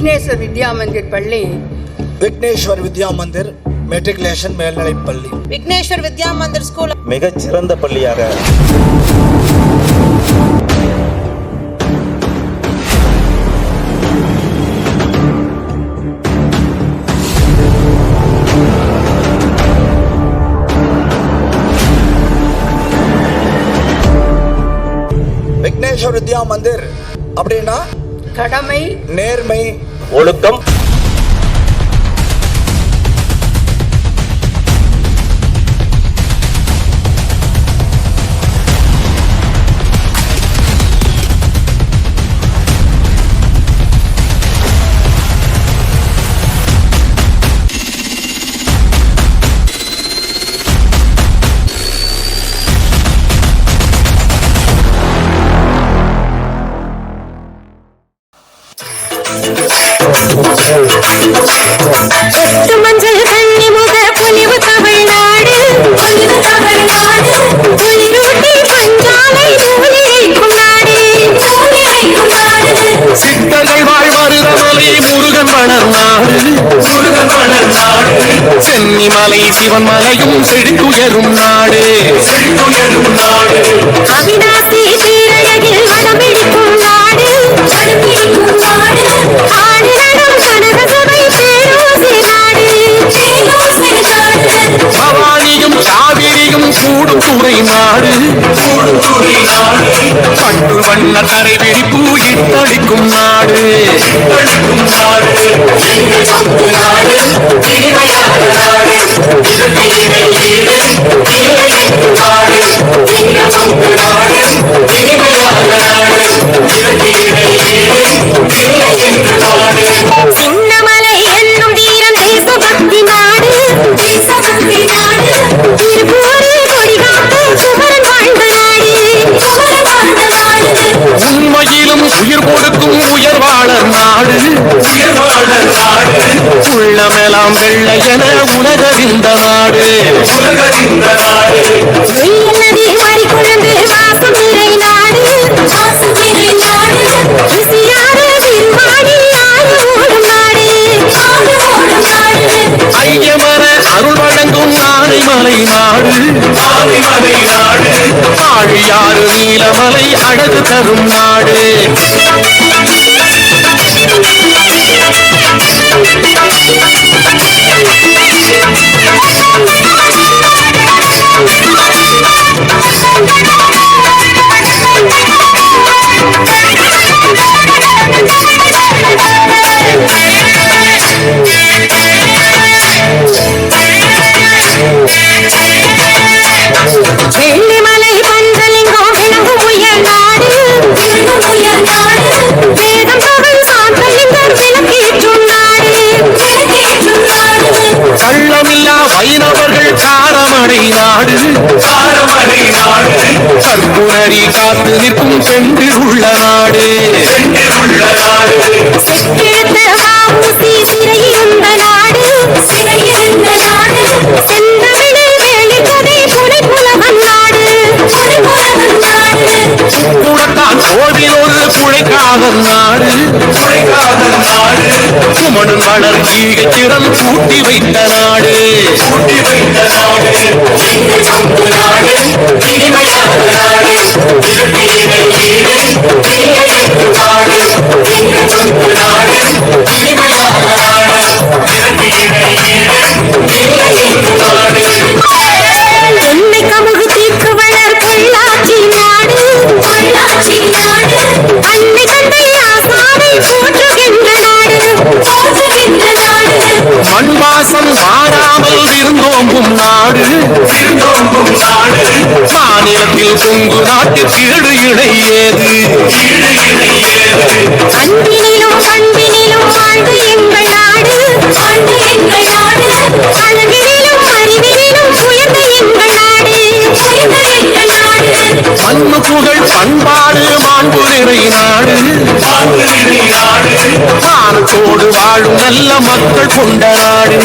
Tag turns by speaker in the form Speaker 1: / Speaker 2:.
Speaker 1: விக்னேஸ்வர் வித்யா மந்திர் பள்ளி,
Speaker 2: விக்னேஸ்வர் வித்யா மந்திர் மெட்ரிகுலேஷன் மேல்நிலைப் பள்ளி,
Speaker 3: விக்னேஸ்வர் வித்யா மந்திர் ஸ்கூல்
Speaker 4: மிகச் சிறந்த பள்ளியாக
Speaker 2: விக்னேஸ்வர் வித்யா மந்திர் அப்படின்னா
Speaker 1: கடமை,
Speaker 2: நேர்மை,
Speaker 4: ஒழுக்கம்,
Speaker 5: மஞ்சள் கண்ணி முக பொலிவு தமிழ்நாடு, குளிரூட்டி பஞ்சாலை தூளிரைக்கும் நாடு,
Speaker 6: சித்தர்கள் வாழ்வருதமலை முருகன் வளர்நாடு, சென்னிமலை சிவன் மலையும் செழித்துயரும் நாடு,
Speaker 5: அவிநாசி தீரழகில் வடம்பிடிக்கும் நாடு, ஆடினடும் கனகசபை பேரோசி நாடு,
Speaker 6: பவானியும் காவிரியும் கூடும் துறை நாடு, பட்டு வண்ண தரை வெடிப்பு இட்டளிக்கும் நாடு,
Speaker 5: சின்னமலை என்னும் தீரன் தேசபக்தி நாடு, திருப்பூரில் கொடிகாத்து குமரன் வாழ்ந்த நாடு,
Speaker 6: உண்மையிலும் உயிர் கொடுக்கும் உயர்வாளர் நாடு, உள்ளமெல்லாம் வெள்ளை என உலகறிந்த நாடு,
Speaker 5: வெள்ளநதி மறிக்குழந்து வாசம் நிறை நாடு, இசையாறு திருவாணி ஆறு ஓடும் நாடு,
Speaker 6: ஐயமர அருள் வழங்கும் நாளைமலை நாடு, ஆழியாறு நீலமலை அழகு தரும் நாடு,
Speaker 5: வெள்ளிமலை பஞ்சலிங்கம் விளங்கும் உயர் நாடு, வேதம் தமிழ் சாந்தலிங்கம் விளக்கேற்றும் நாடு,
Speaker 6: கள்ளமில்லா வைணவர்கள் காரமடை நாடு, கற்புணரி காத்து நிற்கும் பெண்டில் உள்ள நாடு,
Speaker 5: செக்கெழுத்த வாவூசி சிறையிருந்த நாடு, செந்தமிழில் வேளிக்கதை புனைப்புலவன் நாடு,
Speaker 6: கூடத்தான் கோவில் ஒரு குழைக்காதல் நாடு, குமணன் வளர் ஈகை திறன் கூட்டி வைத்த நாடு,
Speaker 5: என்னை கமுகு தீக்கு வளர் பொள்ளாச்சி நாடு, அன்னை தந்தை ஆசானை போற்றுகின்ற நாடு,
Speaker 6: மண் வாசம் மாறாமல் விருந்தோம்பும் நாடு, மாநிலத்தில் பொங்கு நாட்டு கீழு இணையேது,
Speaker 5: அன்பினிலும் பண்பினிலும் வாழ்ந்து எங்கள் நாடு, அழகினிலும் அறிவினிலும் உயர்ந்த எங்கள் நாடு,
Speaker 6: மண்ணு புகழ் பண்பாடு மாண்பு நிறை நாடு, மானத்தோடு வாழும் நல்ல மக்கள் கொண்ட நாடு,